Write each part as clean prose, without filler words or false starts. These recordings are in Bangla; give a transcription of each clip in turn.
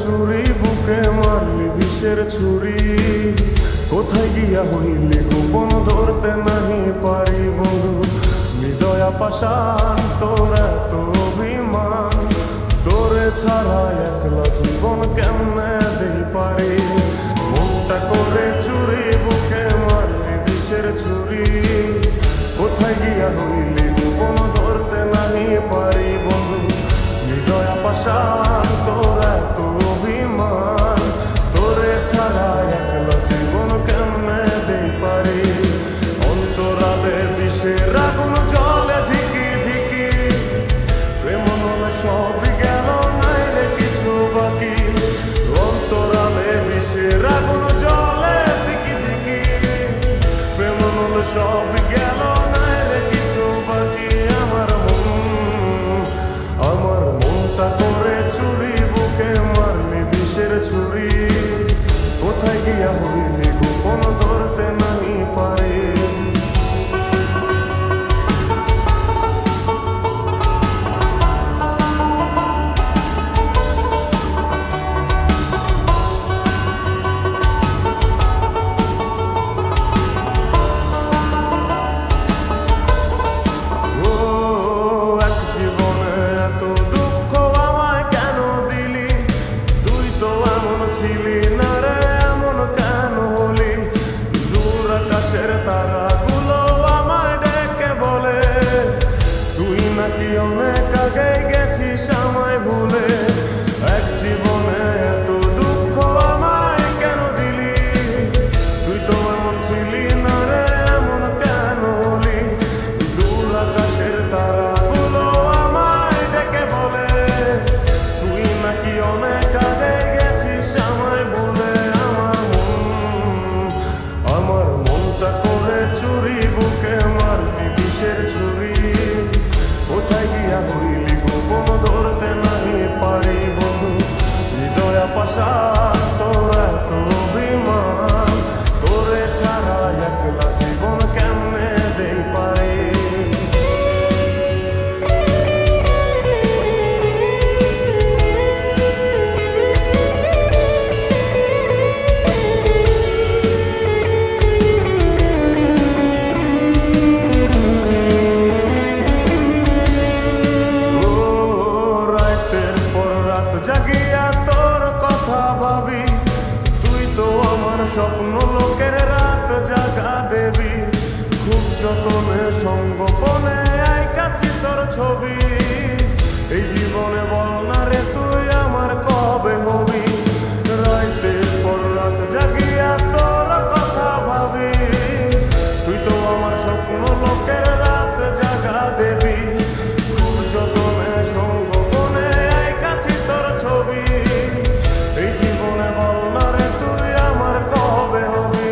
চুরি বুকে মারলি বিষের ছুরি, কোথায় গিয়া হইলি গোপন ধরতে নাহি পারি বন্ধু। হৃদয়া পাষাণ তোর এত অভিমান, তোরে ছাড়া একলা জীবন কেমনে দেই পারি। মনটা করে চুরি বুকে মারলি বিষের ছুরি, কোথায় গিয়া হইলি গোপন ধরতে নাহি পারি বন্ধু। হৃদয়া পাষাণ তোর এত অভিমান, তোরে ছাড়া একলা জীবন কেমনে দেই পারি। অন্তরালে বিষের আগুন জ্বলে ধিকি ধিকি, প্রেম নলে সবই গেল নাই রে কিছু বাকি। অন্তরালে বিষের আগুন জ্বলে ধিকি ধিকি, প্রেম নলে সবই গেল নাই রে কিছু বাকি। আমার মনটা করে চুরি বুকে মারলি বিষের ছুরি, কোথায় গিয়া হইলি গোপন ধরতে নাহি পারি। তারাগুলো আমায় ডেকে বলে, তুই নাকি অনেক আগে গেছিস আমায় ভুলে। এক জীবনে এত দুঃখ আমায় কেন দিলি, তুই তো এমন ছিলি না রে এমন কেন হলি। দূর আকাশের তারাগুলো আমায় ডেকে বলে, তুই নাকি অনেক আগে গেছিস আমায় ভুলে। আমার মনটা করে চুরি বুকে মারলি বিষের ছুরি, কোথায় গিয়া হইলি গোপন ধরতে নাহি পারি বন্ধু। হৃদয়া পাষাণ তোর এত অভিমান, তোরে ছাড়া একলা জীবন কেমনে দেই পারি। জাগিয়া তোর কথা ভাবি, তুই তো আমার স্বপ্ন লোকের রাত জাগা দেবী। খুব যতনে সঙ্গোপনে আইকাছি তোর ছবি, এই জীবনে বল না রে তুই আমার কবে হবি। রাতের পর রাত জাগিয়া তোর কথা ভাবি, তুই তো আমার স্বপ্ন লোকের রাত জাগা দেবী। খুব যতনে সঙ্গোপনে আইকাছি তোর ছবি, এই জীবনে বল না রে তুই আমার কবে হবি।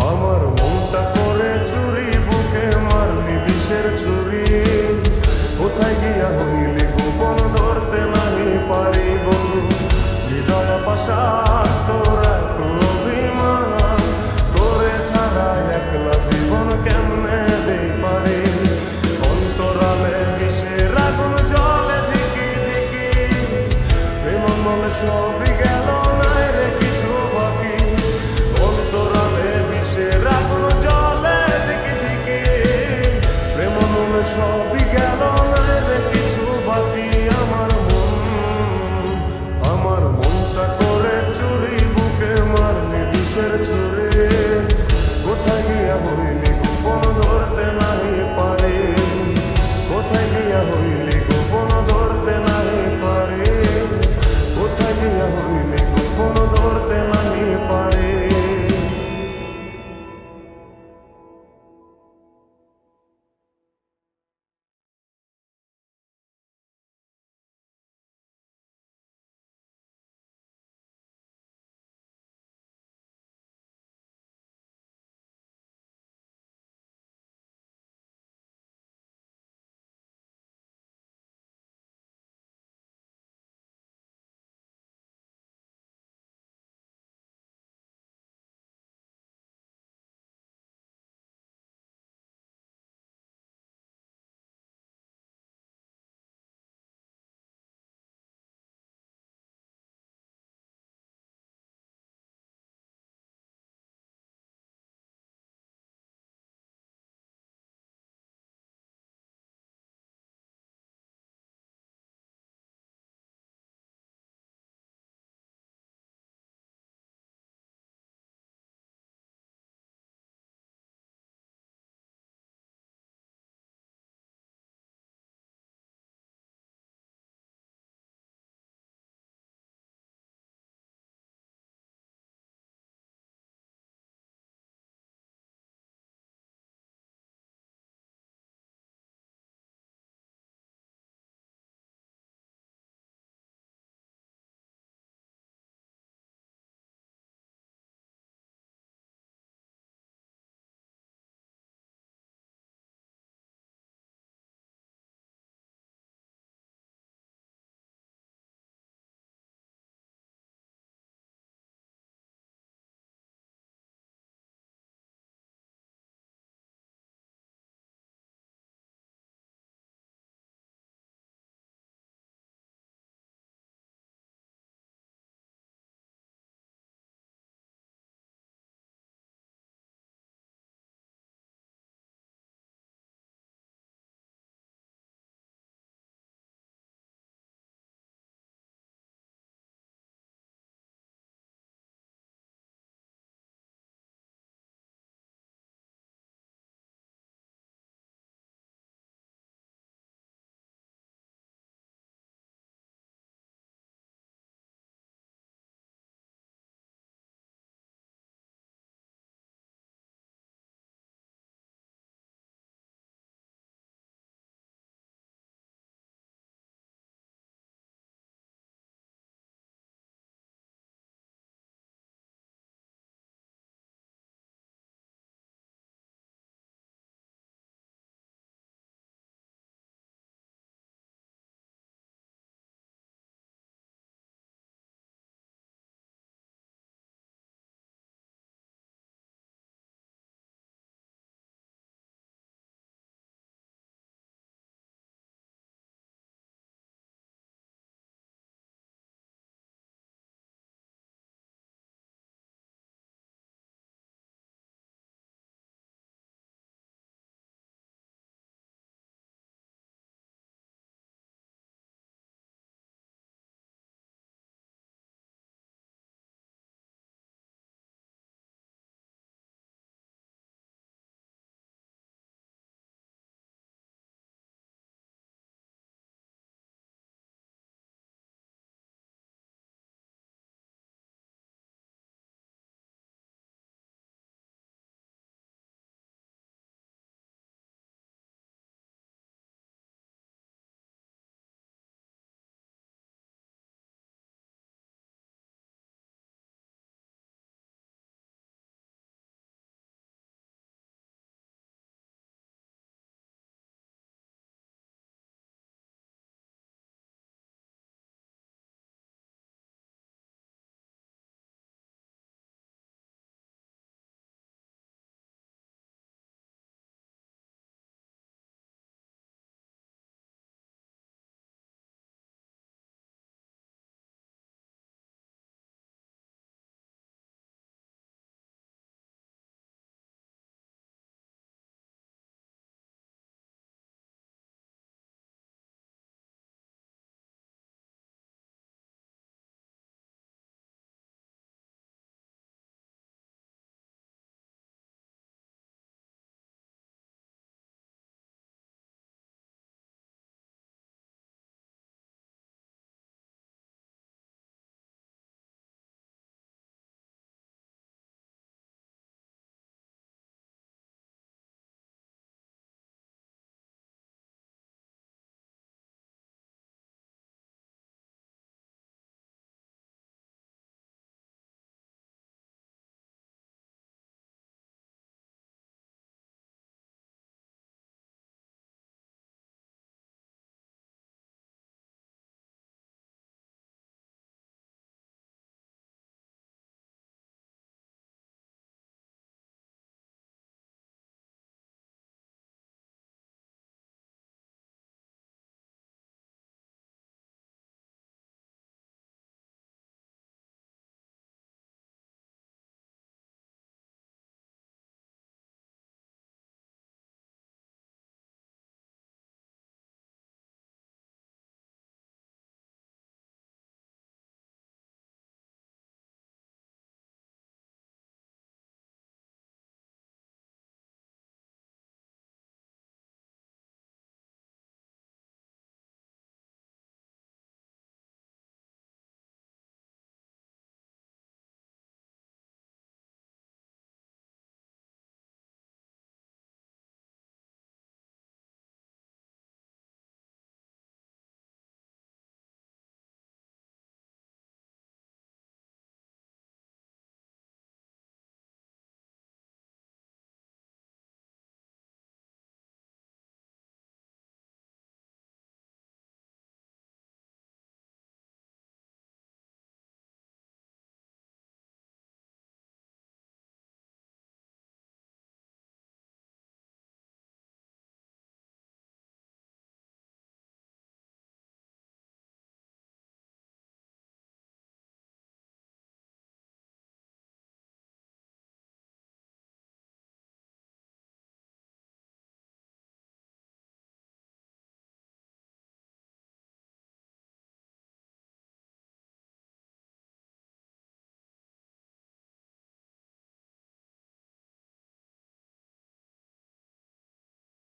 আমার মনটা করে চুরি বুকে মারলি বিষের ছুরি, কোথায় গিয়া হইলি গোপন ধরতে নাহি পারি বন্ধু। হৃদয়া পাষাণ তোর এত অভিমান, তোরে ছাড়া একলা জীবন কেমনে দেই পারি। অন্তরালে বিষের আগুন জ্বলে ধিকি ধিকি, প্রেম নলে সবই গেল নাই রে কিছু বাকি। অন্তরালে বিষের আগুন জ্বলে ধিকি ধিকি, প্রেম নলে সব